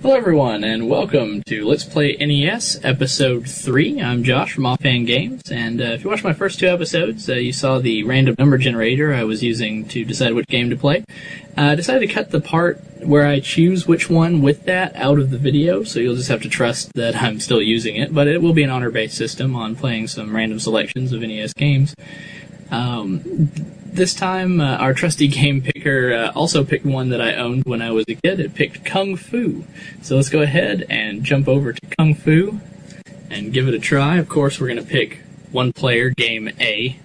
Hello everyone, and welcome to Let's Play NES Episode 3. I'm Josh from OffhandGames, and if you watched my first two episodes, you saw the random number generator I was using to decide which game to play. I decided to cut the part where I choose which one with that out of the video, so you'll just have to trust that I'm still using it, but it will be an honor-based system on playing some random selections of NES games. This time, our trusty game picker also picked one that I owned when I was a kid. It picked Kung Fu. So let's go ahead and jump over to Kung Fu and give it a try. Of course, we're going to pick one player, game A.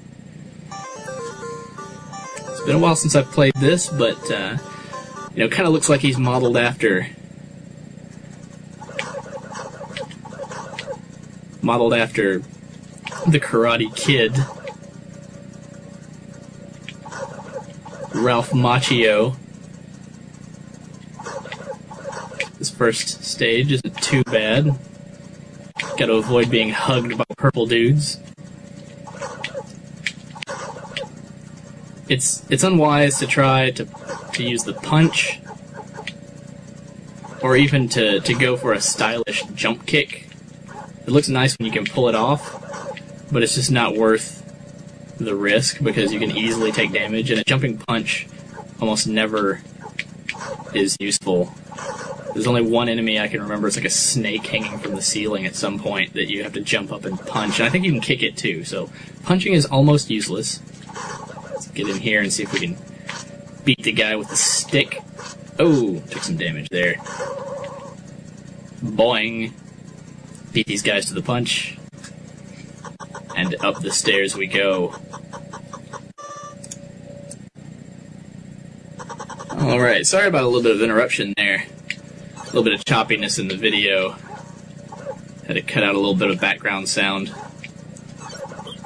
It's been a while since I've played this, but, kind of looks like he's modeled after the Karate Kid. Ralph Macchio. This first stage isn't too bad. Gotta avoid being hugged by purple dudes. It's unwise to try to use the punch, or even to go for a stylish jump kick. It looks nice when you can pull it off, but it's just not worth the risk because you can easily take damage, and a jumping punch almost never is useful. There's only one enemy I can remember. It's like a snake hanging from the ceiling at some point that you have to jump up and punch, and I think you can kick it too, so punching is almost useless. Let's get in here and see if we can beat the guy with the stick. Oh, took some damage there. Boing. Beat these guys to the punch. And up the stairs we go. Alright, sorry about a little bit of interruption there. A little bit of choppiness in the video. Had to cut out a little bit of background sound.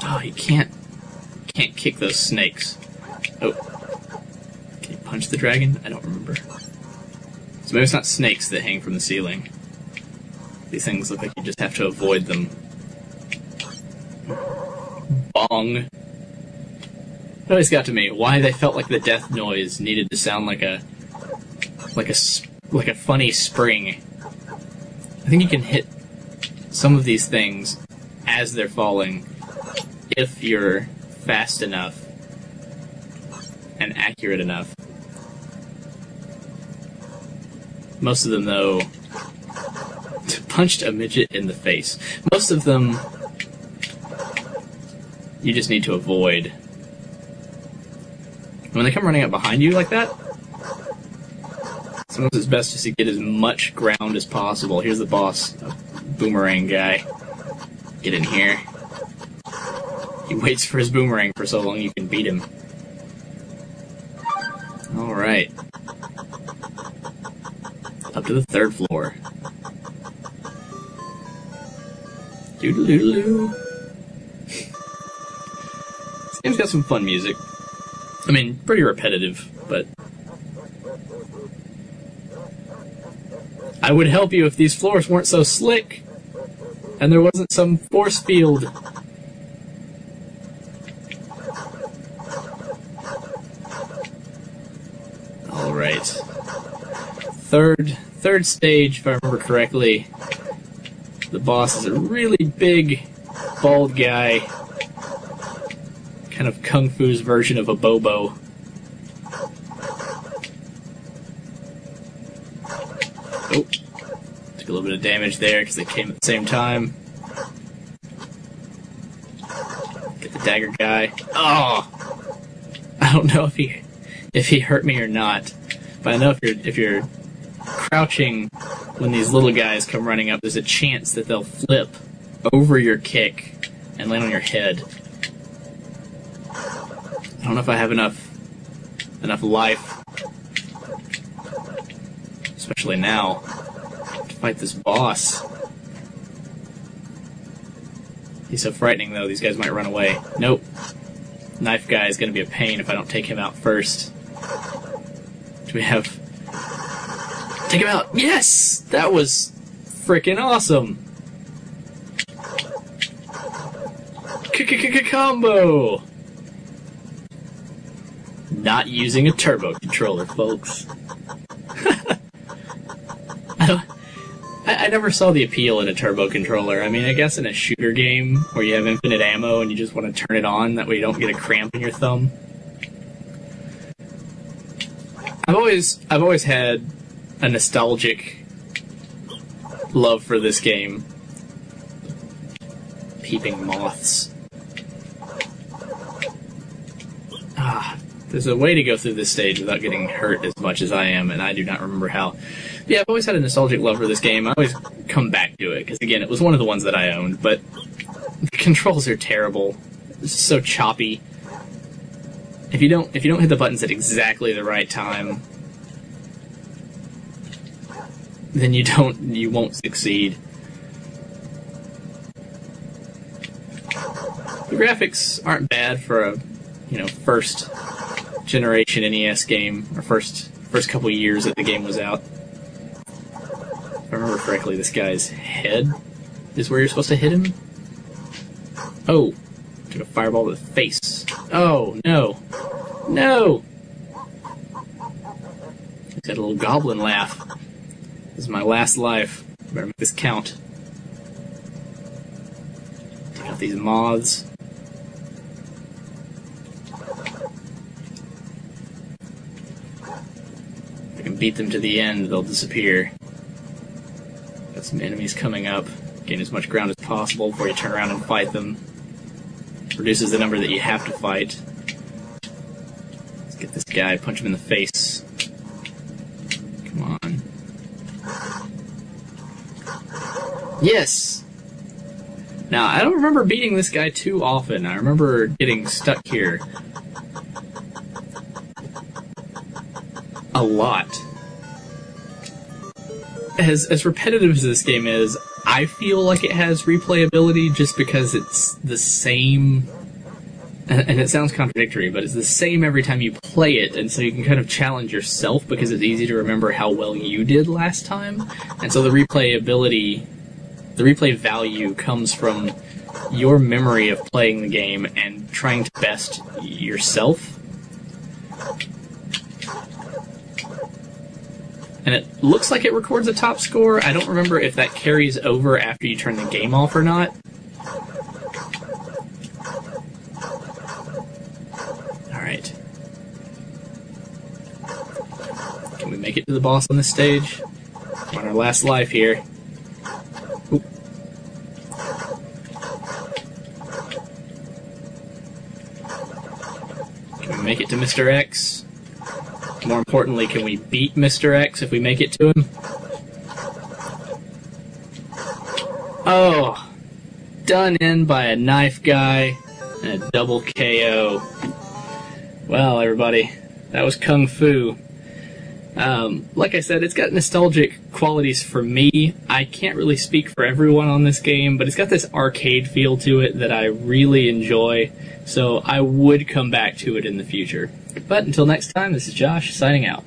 Oh, you can't kick those snakes. Oh. Can you punch the dragon? I don't remember. So maybe it's not snakes that hang from the ceiling. These things look like you just have to avoid them. Bong. It always got to me why they felt like the death noise needed to sound like a funny spring. I think you can hit some of these things as they're falling if you're fast enough and accurate enough. Most of them, though, punched a midget in the face. Most of them you just need to avoid. When they come running up behind you like that, sometimes it's best just to get as much ground as possible. Here's the boss, a boomerang guy. Get in here. He waits for his boomerang for so long you can beat him. Alright. Up to the third floor. Doodle-doodle-doo. This game's got some fun music. I mean, pretty repetitive, but I would help you if these floors weren't so slick and there wasn't some force field. Alright. Third stage, if I remember correctly. The boss is a really big, bald guy. Kind of Kung Fu's version of a Bobo. Oh, took a little bit of damage there because they came at the same time. Get the dagger guy. Oh, I don't know if he hurt me or not, but I know if you're crouching when these little guys come running up, there's a chance that they'll flip over your kick and land on your head. I don't know if I have enough life, especially now, to fight this boss. He's so frightening, though. These guys might run away. Nope. Knife guy is going to be a pain if I don't take him out first. Do we have... Take him out! Yes! That was frickin' awesome! Combo! Not using a turbo controller, folks. I never saw the appeal in a turbo controller. I mean, I guess in a shooter game where you have infinite ammo and you just want to turn it on, that way you don't get a cramp in your thumb. I've always had a nostalgic love for this game. Peeping moths. There's a way to go through this stage without getting hurt as much as I am, and I do not remember how. Yeah, I've always had a nostalgic love for this game. I always come back to it, because again, it was one of the ones that I owned, but the controls are terrible. It's so choppy. If you don't hit the buttons at exactly the right time, then you won't succeed. The graphics aren't bad for a, first generation NES game, or first couple years that the game was out. If I remember correctly, this guy's head is where you're supposed to hit him. Oh, took a fireball to the face. Oh, no. No! He's got a little goblin laugh. This is my last life. Better make this count. Take out these moths. If I can beat them to the end, they'll disappear. Got some enemies coming up. Gain as much ground as possible before you turn around and fight them. Reduces the number that you have to fight. Let's get this guy, punch him in the face. Come on. Yes! Now, I don't remember beating this guy too often. I remember getting stuck here a lot. As repetitive as this game is, I feel like it has replayability just because it's the same, and it sounds contradictory, but it's the same every time you play it, and so you can kind of challenge yourself because it's easy to remember how well you did last time, and so the replayability, the replay value comes from your memory of playing the game and trying to best yourself. And it looks like it records a top score. I don't remember if that carries over after you turn the game off or not. Alright. Can we make it to the boss on this stage? We're on our last life here. Oop. Can we make it to Mr. X? More importantly, can we beat Mr. X if we make it to him? Oh! Done in by a knife guy and a double KO. Well, everybody, that was Kung Fu. Like I said, it's got nostalgic qualities for me. I can't really speak for everyone on this game, but it's got this arcade feel to it that I really enjoy, so I would come back to it in the future. But until next time, this is Josh, signing out.